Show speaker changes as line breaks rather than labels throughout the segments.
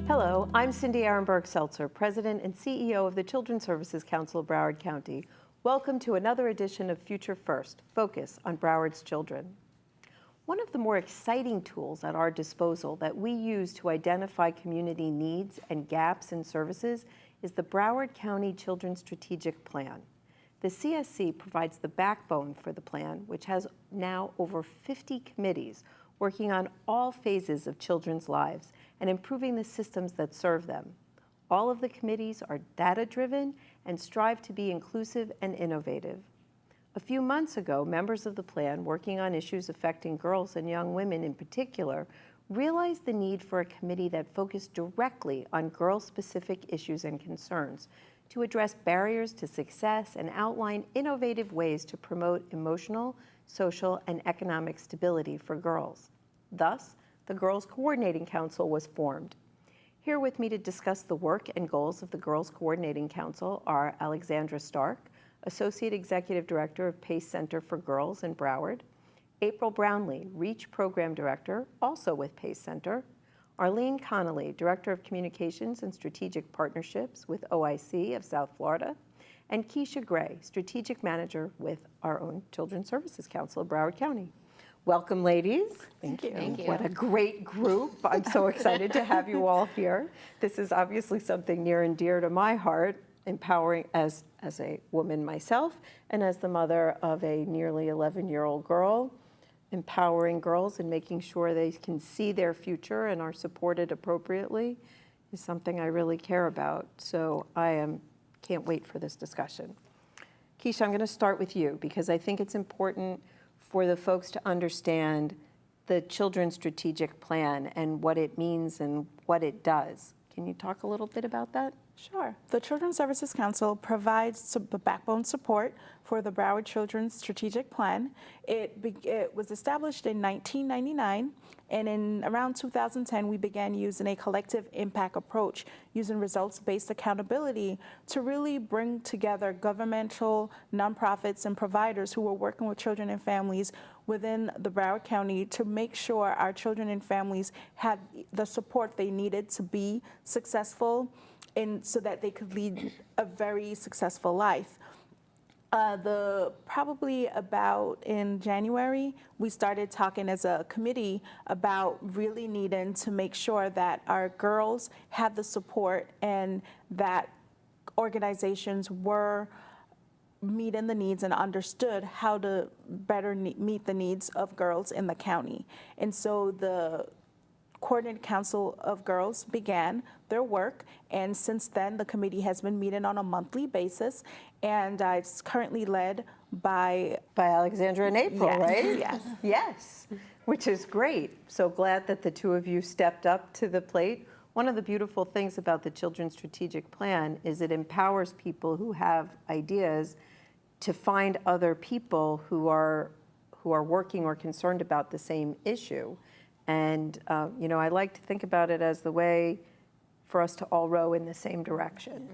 Hello, I'm Cindy Arenberg Seltzer, President and CEO of the Children's Services Council of Broward County. Welcome to another edition of Future First, Focus on Broward's Children. One of the more exciting tools at our disposal that we use to identify community needs and gaps in services is the Broward County Children's Strategic Plan. The CSC provides the backbone for the plan, which has now over 50 committees working on all phases of children's lives and improving the systems that serve them. All of the committees are data-driven and strive to be inclusive and innovative. A few months ago, members of the plan working on issues affecting girls and young women in particular realized the need for a committee that focused directly on girl-specific issues and concerns to address barriers to success and outline innovative ways to promote emotional, social, and economic stability for girls. Thus, the Girls Coordinating Council was formed. Here with me to discuss the work and goals of the Girls Coordinating Council are Alexandra Stark, Associate Executive Director of PACE Center for Girls in Broward, April Brownlee, REACH Program Director, also with PACE Center, Arlene Connolly, Director of Communications and Strategic Partnerships with OIC of South Florida, and Keisha Gray, Strategic Manager with our own Children's Services Council of Broward County. Welcome, ladies.
Thank you.
Thank you.
What a great group. I'm so excited to have you all here. This is obviously something near and dear to my heart, empowering as a woman myself and as the mother of a nearly 11-year-old girl. Empowering girls and making sure they can see their future and are supported appropriately is something I really care about. So can't wait for this discussion. Keisha, I'm going to start with you because I think it's important for the folks to understand the Children's Strategic Plan and what it means and what it does. Can you talk a little bit about that?
Sure. The Children's Services Council provides the backbone support for the Broward Children's Strategic Plan. It was established in 1999, and in around 2010, we began using a collective impact approach, using results-based accountability to really bring together governmental, nonprofits, and providers who were working with children and families within the Broward County to make sure our children and families had the support they needed to be successful and so that they could lead a very successful life. Probably about in January, we started talking as a committee about really needing to make sure that our girls had the support and that organizations were meeting the needs and understood how to better meet the needs of girls in the county. And so the Coordinated Council of Girls began their work, and since then the committee has been meeting on a monthly basis, and it's currently led by
Alexandra and April,
Yes,
right?
yes.
Yes, which is great. So glad that the two of you stepped up to the plate. One of the beautiful things about the Children's Strategic Plan is it empowers people who have ideas to find other people who are working or concerned about the same issue. And, I like to think about it as the way for us to all row in the same direction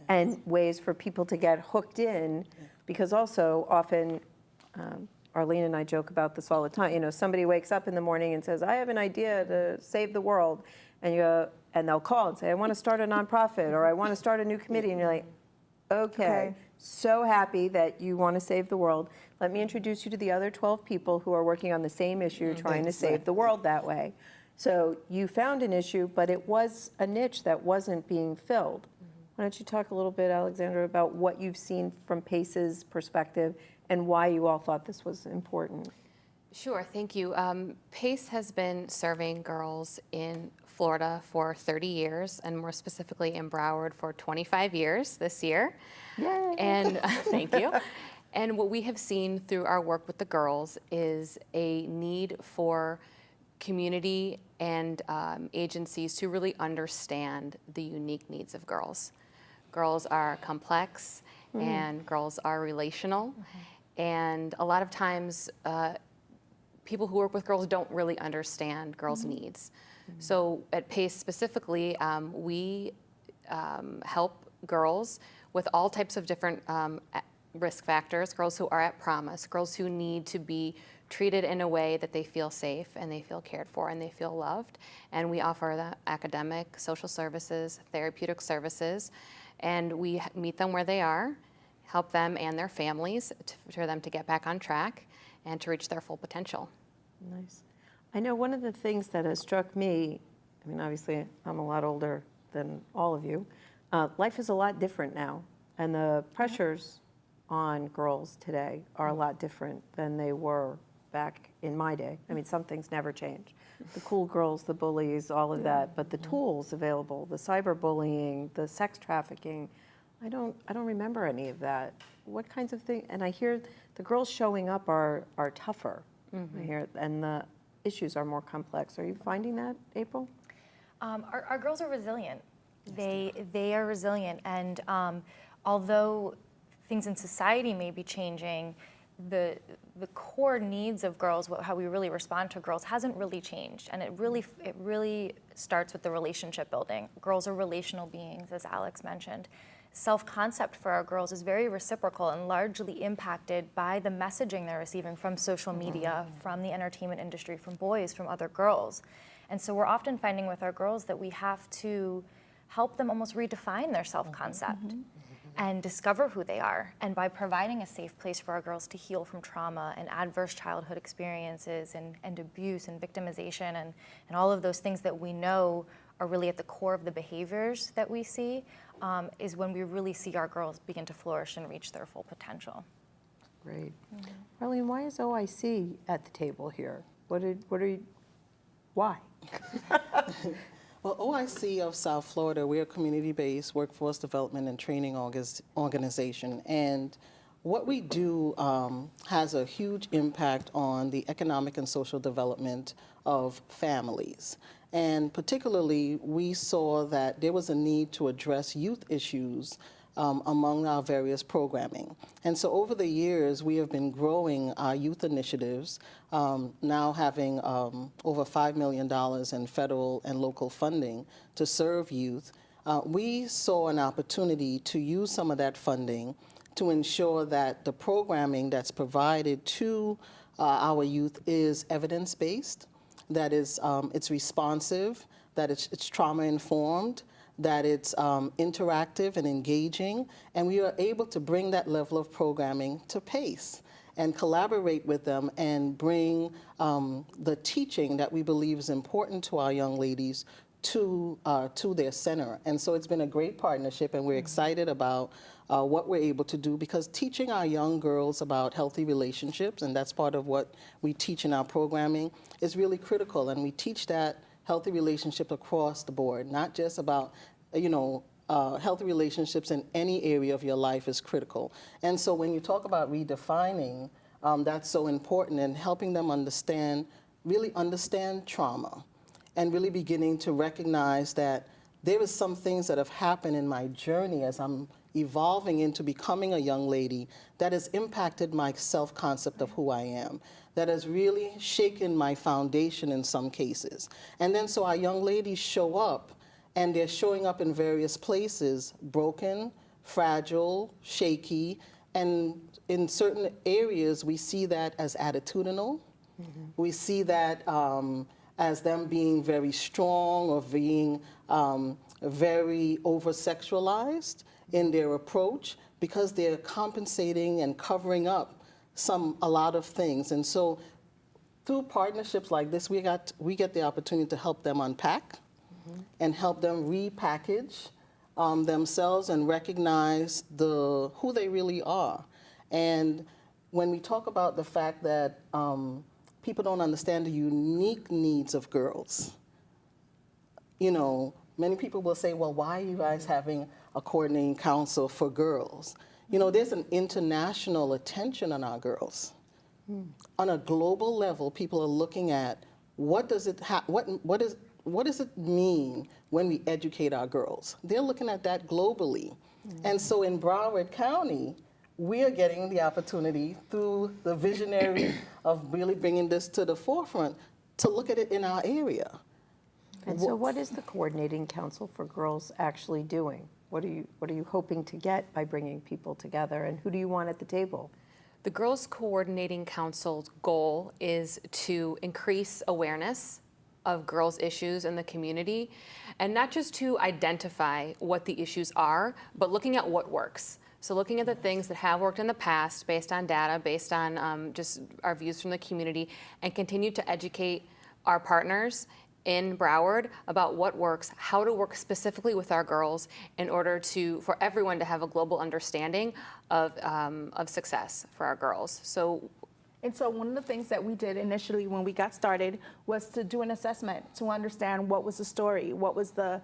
and ways for people to get hooked in, because also often, Arlene and I joke about this all the time, somebody wakes up in the morning and says, I have an idea to save the world. And they'll call and say, I want to start a nonprofit or I want to start a new committee. And you're like, okay. So happy that you want to save the world. Let me introduce you to the other 12 people who are working on the same issue, trying to save the world that way. So you found an issue, but it was a niche that wasn't being filled. Why don't you talk a little bit, Alexandra, about what you've seen from PACE's perspective and why you all thought this was important?
Sure, thank you. PACE has been serving girls in Florida for 30 years, and more specifically in Broward for 25 years this year.
Yay!
And thank you. And what we have seen through our work with the girls is a need for community and agencies to really understand the unique needs of girls. Girls are complex and girls are relational. And a lot of times, people who work with girls don't really understand girls' needs. So at PACE specifically, we help girls with all types of different risk factors, girls who are at promise, girls who need to be treated in a way that they feel safe and they feel cared for and they feel loved. And we offer the academic, social services, therapeutic services, and we meet them where they are, help them and their families for them to get back on track and to reach their full potential.
Nice. I know one of the things that has struck me, I mean, obviously I'm a lot older than all of you, life is a lot different now, and the pressures on girls today are a lot different than they were back in my day. I mean, some things never change. The cool girls, the bullies, all of that, but the tools available, the cyberbullying, the sex trafficking, I don't remember any of that. What kinds of things? And I hear the girls showing up are tougher. I hear, and the issues are more complex. Are you finding that, April?
Our girls are resilient. They are resilient, and although things in society may be changing, the core needs of girls, how we really respond to girls, hasn't really changed, and it really starts with the relationship building. Girls are relational beings, as Alex mentioned. Self-concept for our girls is very reciprocal and largely impacted by the messaging they're receiving from social media, from the entertainment industry, from boys, from other girls. And so we're often finding with our girls that we have to help them almost redefine their self-concept and discover who they are. And by providing a safe place for our girls to heal from trauma and adverse childhood experiences and abuse and victimization and all of those things that we know are really at the core of the behaviors that we see, is when we really see our girls begin to flourish and reach their full potential.
Great. Arlene, why is OIC at the table here? Why?
Well, OIC of South Florida, we're a community-based workforce development and training organization, and what we do has a huge impact on the economic and social development of families. And particularly, we saw that there was a need to address youth issues among our various programming. And so over the years, we have been growing our youth initiatives, now having over $5 million in federal and local funding to serve youth. We saw an opportunity to use some of that funding to ensure that the programming that's provided to our youth is evidence-based, that it's responsive, that it's trauma-informed, that it's interactive and engaging, and we are able to bring that level of programming to PACE and collaborate with them and bring the teaching that we believe is important to our young ladies to their center. And so it's been a great partnership, and we're excited about what we're able to do, because teaching our young girls about healthy relationships, and that's part of what we teach in our programming, is really critical. And we teach that healthy relationship across the board, not just about, healthy relationships in any area of your life is critical. And so when you talk about redefining, that's so important, and helping them really understand trauma, and really beginning to recognize that there is some things that have happened in my journey as I'm evolving into becoming a young lady that has impacted my self-concept of who I am, that has really shaken my foundation in some cases. And then so our young ladies show up, and they're showing up in various places, broken, fragile, shaky, and in certain areas we see that as attitudinal. We see that as them being very strong or being very over-sexualized in their approach, because they're compensating and covering up a lot of things. And so through partnerships like this, we get the opportunity to help them unpack and help them repackage themselves and recognize who they really are. And when we talk about the fact that people don't understand the unique needs of girls, many people will say, well, why are you guys having a coordinating council for girls? There's an international attention on our girls. On a global level, people are looking at what does it mean when we educate our girls? They're looking at that globally. And so in Broward County, we are getting the opportunity through the visionary of really bringing this to the forefront to look at it in our area.
And so what is the Coordinating Council for Girls actually doing? What are you hoping to get by bringing people together, and who do you want at the table?
The Girls Coordinating Council's goal is to increase awareness of girls' issues in the community, and not just to identify what the issues are, but looking at what works. So looking at the things that have worked in the past based on data, based on just our views from the community, and continue to educate our partners in Broward about what works, how to work specifically with our girls in order for everyone to have a global understanding of success for our girls.
And so one of the things that we did initially when we got started was to do an assessment to understand what was the story, what was the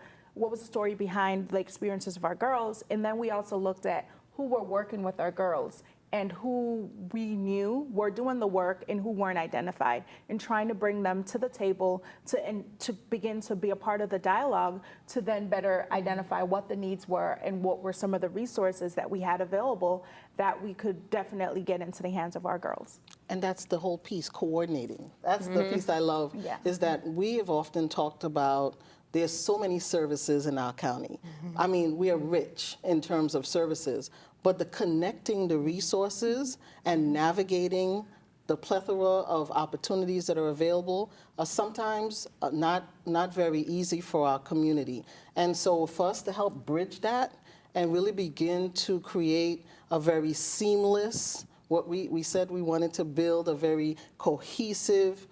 story behind the experiences of our girls, and then we also looked at who were working with our girls and who we knew were doing the work and who weren't identified, and trying to bring them to the table to begin to be a part of the dialogue, to then better identify what the needs were and what were some of the resources that we had available that we could definitely get into the hands of our girls.
And that's the whole piece, coordinating. That's the piece I love,
Yeah.
is that we have often talked about there's so many services in our county. I mean, we are rich in terms of services, but the connecting the resources and navigating the plethora of opportunities that are available are sometimes not very easy for our community. And so for us to help bridge that and really begin to create a very seamless, what we said we wanted to build a very cohesive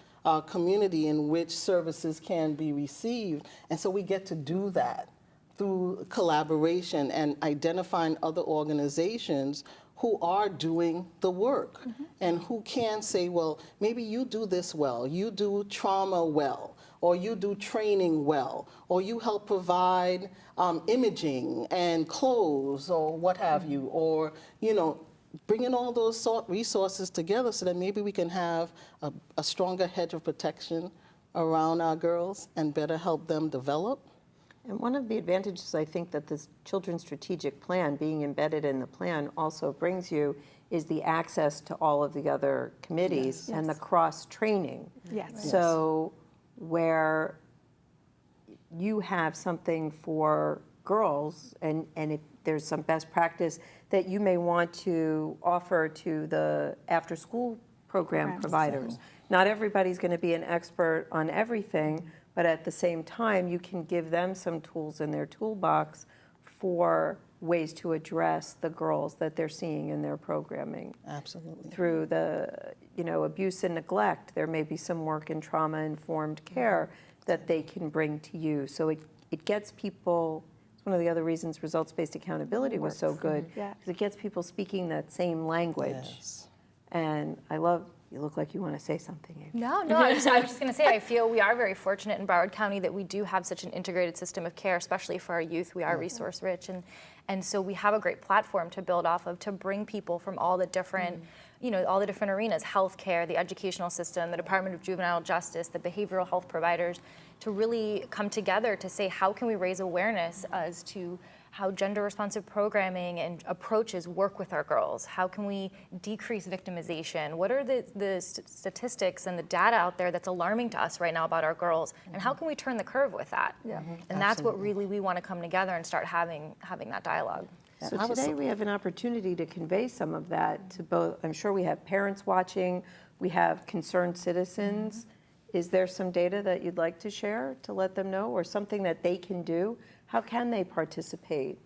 community in which services can be received. And so we get to do that through collaboration and identifying other organizations who are doing the work and who can say, well, maybe you do this well, you do trauma well, or you do training well, or you help provide imaging and clothes or what have you, or, bringing all those resources together so that maybe we can have a stronger hedge of protection around our girls and better help them develop.
And one of the advantages I think that this children's strategic plan, being embedded in the plan, also brings you is the access to all of the other committees
Yes.
and the cross-training.
Yes.
So where you have something for girls, and if there's some best practice that you may want to offer to the after-school program
Programs.
providers. Not everybody's going to be an expert on everything, but at the same time, you can give them some tools in their toolbox for ways to address the girls that they're seeing in their programming.
Absolutely.
Through the, abuse and neglect, there may be some work in trauma-informed care that they can bring to you. So it gets people, it's one of the other reasons results-based accountability was so good,
Yeah.
because it gets people speaking that same language.
Yes.
And I love, you look like you want to say something, Amy.
No, I was just going to say, I feel we are very fortunate in Broward County that we do have such an integrated system of care, especially for our youth. We are resource rich, and so we have a great platform to build off of to bring people from all the different, all the different arenas, healthcare, the educational system, the Department of Juvenile Justice, the behavioral health providers, to really come together to say, how can we raise awareness as to how gender-responsive programming and approaches work with our girls? How can we decrease victimization? What are the statistics and the data out there that's alarming to us right now about our girls? And how can we turn the curve with that?
Yeah.
And that's what really we want to come together and start having that dialogue.
So today we have an opportunity to convey some of that to both, I'm sure we have parents watching, we have concerned citizens. Is there some data that you'd like to share to let them know, or something that they can do? How can they participate?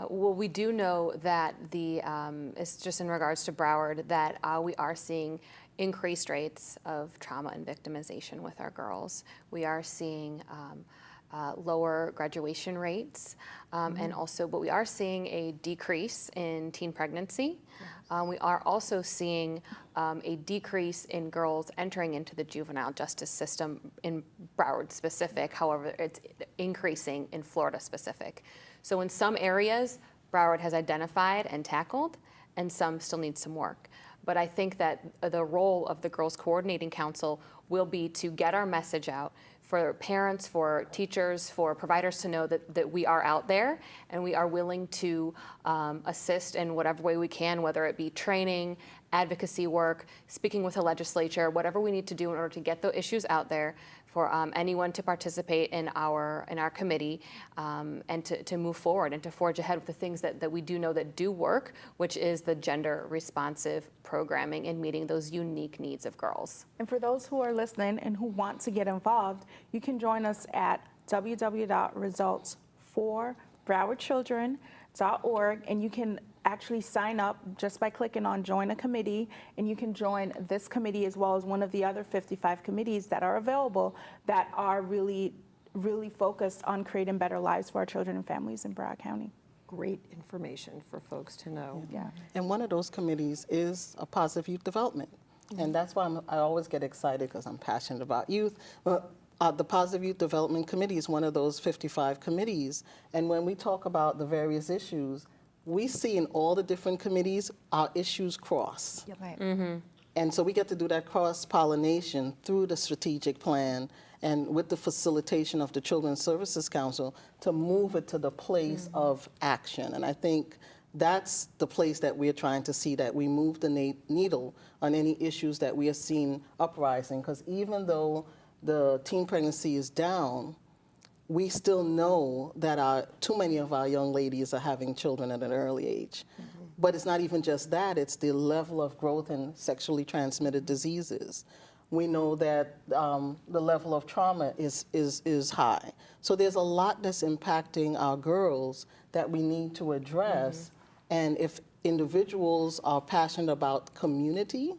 Well, we do know that it's just in regards to Broward, that we are seeing increased rates of trauma and victimization with our girls. We are seeing lower graduation rates, and also, but we are seeing a decrease in teen pregnancy. We are also seeing a decrease in girls entering into the juvenile justice system in Broward specific. However, it's increasing in Florida specific. So in some areas, Broward has identified and tackled, and some still need some work. But I think that the role of the Girls Coordinating Council will be to get our message out for parents, for teachers, for providers to know that we are out there and we are willing to assist in whatever way we can, whether it be training, advocacy work, speaking with the legislature, whatever we need to do in order to get the issues out there for anyone to participate in our committee, and to move forward and to forge ahead with the things that we do know that do work, which is the gender responsive programming and meeting those unique needs of girls.
And for those who are listening and who want to get involved, you can join us at www.resultsforbrowardchildren.org, and you can actually sign up just by clicking on Join a Committee, and you can join this committee as well as one of the other 55 committees that are available that are really, really focused on creating better lives for our children and families in Broward County.
Great information for folks to know.
Yeah.
And one of those committees is a positive youth development. And that's why I always get excited because I'm passionate about youth. But the Positive Youth Development Committee is one of those 55 committees. And when we talk about the various issues, we see in all the different committees, our issues cross.
Yep. Right.
And so we get to do that cross-pollination through the strategic plan and with the facilitation of the Children's Services Council to move it to the place of action. And I think that's the place that we're trying to see, that we move the needle on any issues that we are seeing uprising. Because even though the teen pregnancy is down, we still know that too many of our young ladies are having children at an early age. But it's not even just that, it's the level of growth in sexually transmitted diseases. We know that the level of trauma is high. So there's a lot that's impacting our girls that we need to address. And if individuals are passionate about community,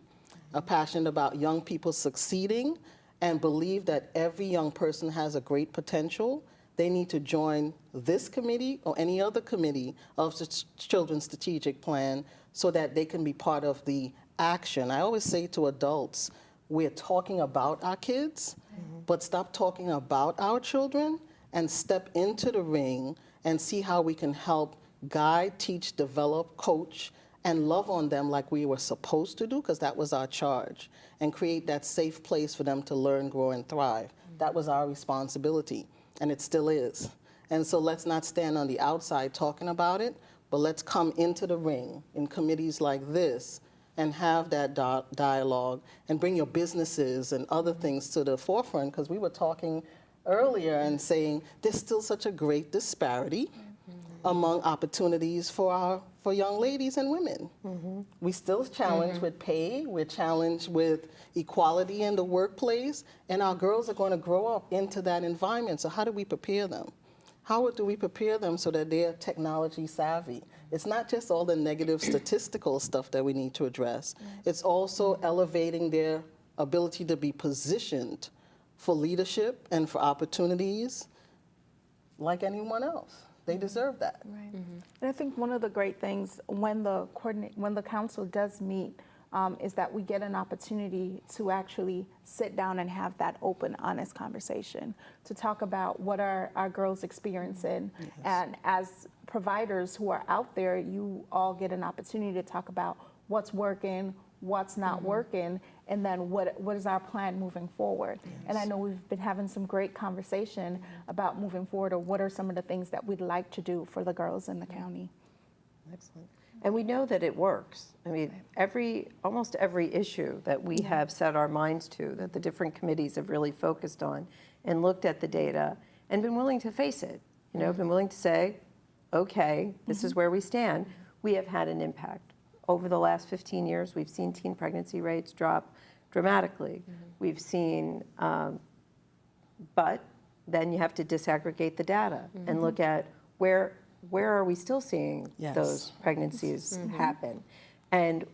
are passionate about young people succeeding, and believe that every young person has a great potential, they need to join this committee or any other committee of the Children's Strategic Plan so that they can be part of the action. I always say to adults, we're talking about our kids, but stop talking about our children and step into the ring and see how we can help guide, teach, develop, coach, and love on them like we were supposed to do, because that was our charge, and create that safe place for them to learn, grow, and thrive. That was our responsibility, and it still is. And so let's not stand on the outside talking about it, but let's come into the ring in committees like this and have that dialogue and bring your businesses and other things to the forefront, because we were talking earlier and saying there's still such a great disparity among opportunities for young ladies and women. We still challenged with pay, we're challenged with equality in the workplace, and our girls are going to grow up into that environment. So how do we prepare them? How do we prepare them so that they're technology savvy? It's not just all the negative statistical stuff that we need to address. It's also elevating their ability to be positioned for leadership and for opportunities like anyone else. They deserve that.
Right.
And I think one of the great things when the council does meet is that we get an opportunity to actually sit down and have that open, honest conversation to talk about what are our girls experiencing. And as providers who are out there, you all get an opportunity to talk about what's working, what's not working, and then what is our plan moving forward. And I know we've been having some great conversation about moving forward, or what are some of the things that we'd like to do for the girls in the county.
Excellent. And we know that it works. I mean, almost every issue that we have set our minds to, that the different committees have really focused on and looked at the data and been willing to face it, been willing to say, okay, this is where we stand. We have had an impact. Over the last 15 years, we've seen teen pregnancy rates drop dramatically. We've seen, but then you have to disaggregate the data and look at where are we still seeing those pregnancies happen, and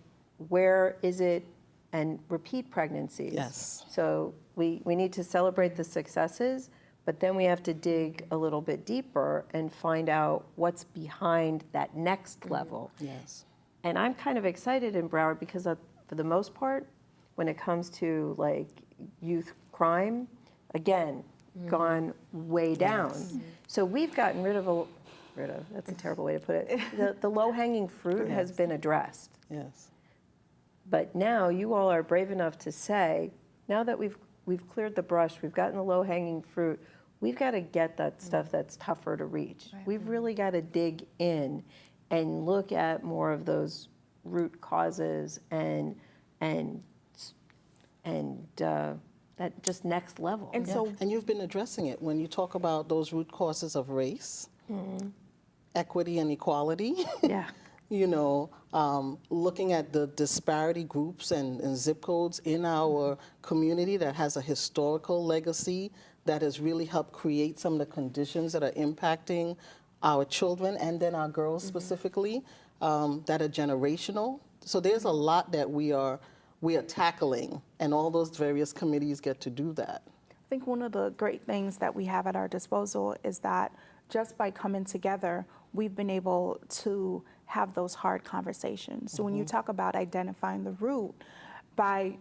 where is it, and repeat pregnancies.
Yes.
So we need to celebrate the successes, but then we have to dig a little bit deeper and find out what's behind that next level.
Yes.
And I'm kind of excited in Broward because for the most part, when it comes to like youth crime, again, gone way down. So we've gotten rid of, that's a terrible way to put it. The low-hanging fruit has been addressed.
Yes.
But now you all are brave enough to say, now that we've cleared the brush, we've gotten the low-hanging fruit, we've got to get that stuff that's tougher to reach.
Right.
We've really got to dig in and look at more of those root causes and that just next level.
And so
And you've been addressing it when you talk about those root causes of race, equity and equality.
Yeah.
You know, looking at the disparity groups and zip codes in our community that has a historical legacy that has really helped create some of the conditions that are impacting our children and then our girls specifically, that are generational. So there's a lot that we are tackling, and all those various committees get to do that.
I think one of the great things that we have at our disposal is that just by coming together, we've been able to have those hard conversations. So when you talk about identifying the root, by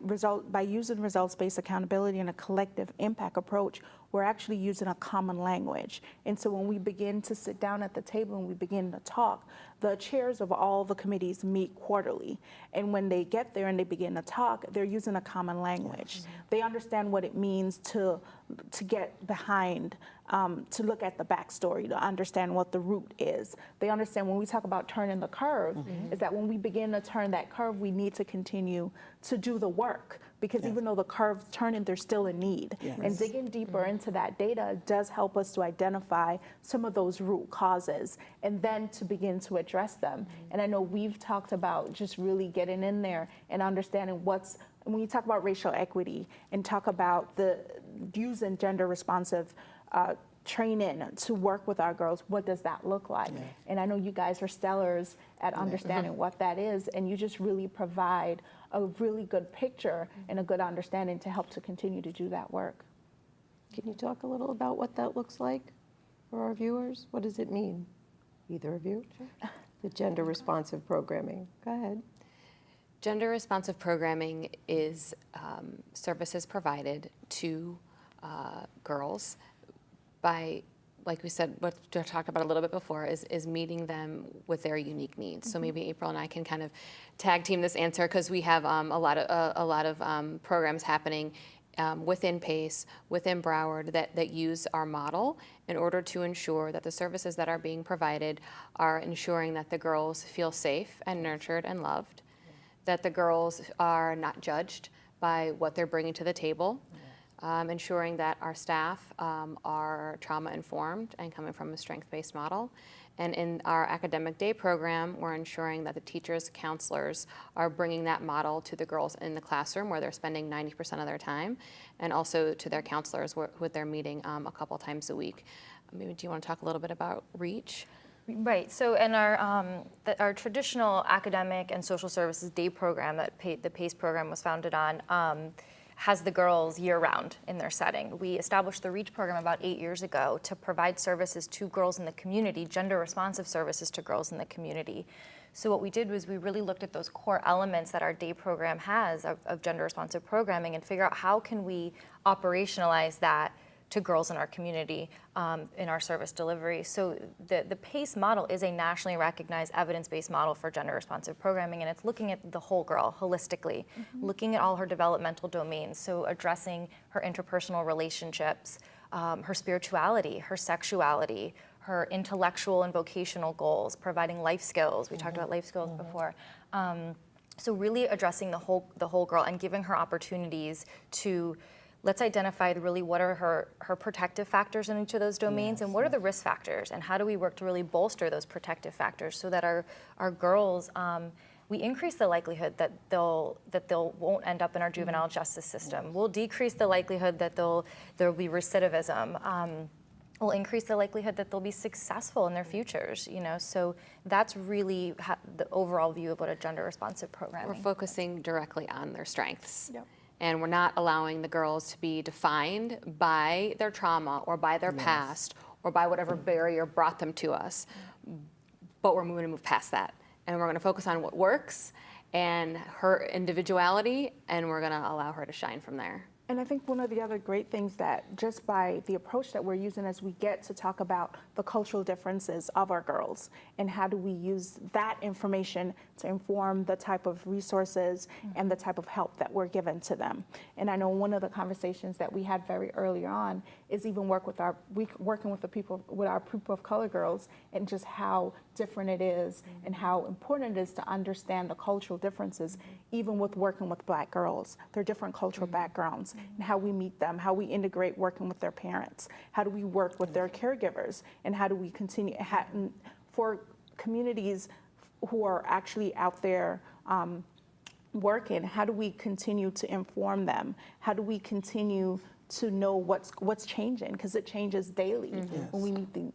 using results-based accountability and a collective impact approach, we're actually using a common language. And so when we begin to sit down at the table and we begin to talk, the chairs of all the committees meet quarterly. And when they get there and they begin to talk, they're using a common language. They understand what it means to get behind, to look at the backstory, to understand what the root is. They understand when we talk about turning the curve, is that when we begin to turn that curve, we need to continue to do the work. Because even though the curve's turning, there's still a need. And digging deeper into that data does help us to identify some of those root causes and then to begin to address them. And I know we've talked about just really getting in there and understanding when you talk about racial equity and talk about the using gender responsive training to work with our girls, what does that look like? And I know you guys are stellars at understanding what that is, and you just really provide a really good picture and a good understanding to help to continue to do that work.
Can you talk a little about what that looks like for our viewers? What does it mean? Either of you? Sure. The gender responsive programming. Go ahead.
Gender responsive programming is services provided to girls by, like we said, what we talked about a little bit before, is meeting them with their unique needs. So maybe April and I can kind of tag team this answer, because we have a lot of programs happening within PACE, within Broward, that use our model in order to ensure that the services that are being provided are ensuring that the girls feel safe and nurtured and loved, that the girls are not judged by what they're bringing to the table, ensuring that our staff are trauma-informed and coming from a strength-based model. And in our academic day program, we're ensuring that the teachers, counselors are bringing that model to the girls in the classroom where they're spending 90% of their time, and also to their counselors who they're meeting a couple times a week. Maybe do you want to talk a little bit about REACH?
Right. So in our traditional academic and social services day program that the PACE program was founded on, has the girls year-round in their setting. We established the REACH program about 8 years ago to provide services to girls in the community, gender-responsive services to girls in the community. So what we did was we really looked at those core elements that our day program has of gender-responsive programming and figure out how can we operationalize that to girls in our community in our service delivery. So the PACE model is a nationally recognized evidence-based model for gender-responsive programming, and it's looking at the whole girl holistically, looking at all her developmental domains, so addressing her interpersonal relationships, her spirituality, her sexuality, her intellectual and vocational goals, providing life skills. We talked about life skills before. So really addressing the whole girl and giving her opportunities to let's identify really what are her protective factors in each of those domains, and what are the risk factors, and how do we work to really bolster those protective factors so that our girls, we increase the likelihood that they'll won't end up in our juvenile justice system. We'll decrease the likelihood that there'll be recidivism. We'll increase the likelihood that they'll be successful in their futures. So that's really the overall view of what a gender-responsive programming.
We're focusing directly on their strengths.
Yep.
And we're not allowing the girls to be defined by their trauma or by their past or by whatever barrier brought them to us. But we're going to move past that. And we're going to focus on what works and her individuality, and we're going to allow her to shine from there.
And I think one of the other great things that just by the approach that we're using as we get to talk about the cultural differences of our girls and how do we use that information to inform the type of resources and the type of help that we're given to them. And I know one of the conversations that we had very early on is even working with our people of color girls, and just how different it is and how important it is to understand the cultural differences, even with working with Black girls. They're different cultural backgrounds. and how we meet them, how we integrate working with their parents, how do we work with their caregivers, and how do we continue, for communities who are actually out there working, how do we continue to inform them? How do we continue to know what's changing, because it changes daily. When we meet the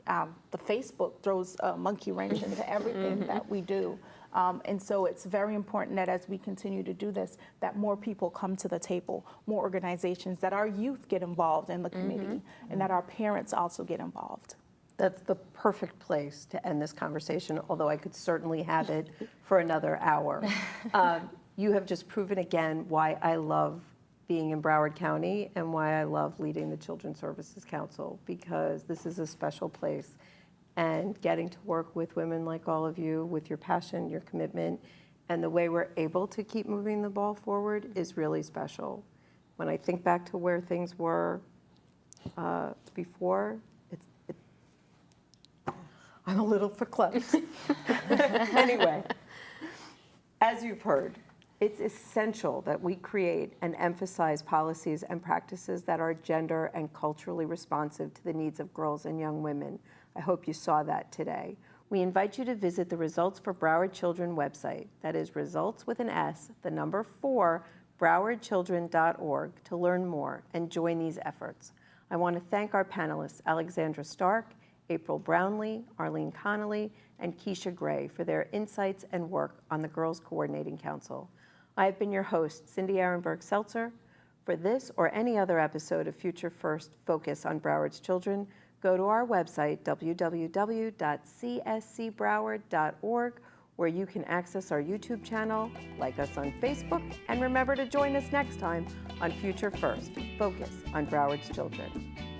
Facebook throws a monkey wrench into everything that we do. And so it's very important that as we continue to do this, that more people come to the table, more organizations, that our youth get involved in the community, and that our parents also get involved.
That's the perfect place to end this conversation, although I could certainly have it for another hour. You have just proven again why I love being in Broward County and why I love leading the Children's Services Council, because this is a special place. And getting to work with women like all of you, with your passion, your commitment, and the way we're able to keep moving the ball forward is really special. When I think back to where things were before, I'm a little verklempt. Anyway, as you've heard, it's essential that we create and emphasize policies and practices that are gender and culturally responsive to the needs of girls and young women. I hope you saw that today. We invite you to visit the Results for Broward Children website. That is results with an S, the number 4, browardchildren.org, to learn more and join these efforts. I want to thank our panelists, Alexandra Stark, April Brownlee, Arlene Connolly, and Keisha Gray for their insights and work on the Girls Coordinating Council. I have been your host, Cindy Arenberg Seltzer. For this or any other episode of Future First Focus on Broward's Children, go to our website, www.cscbroward.org, where you can access our YouTube channel, like us on Facebook, and remember to join us next time on Future First Focus on Broward's Children.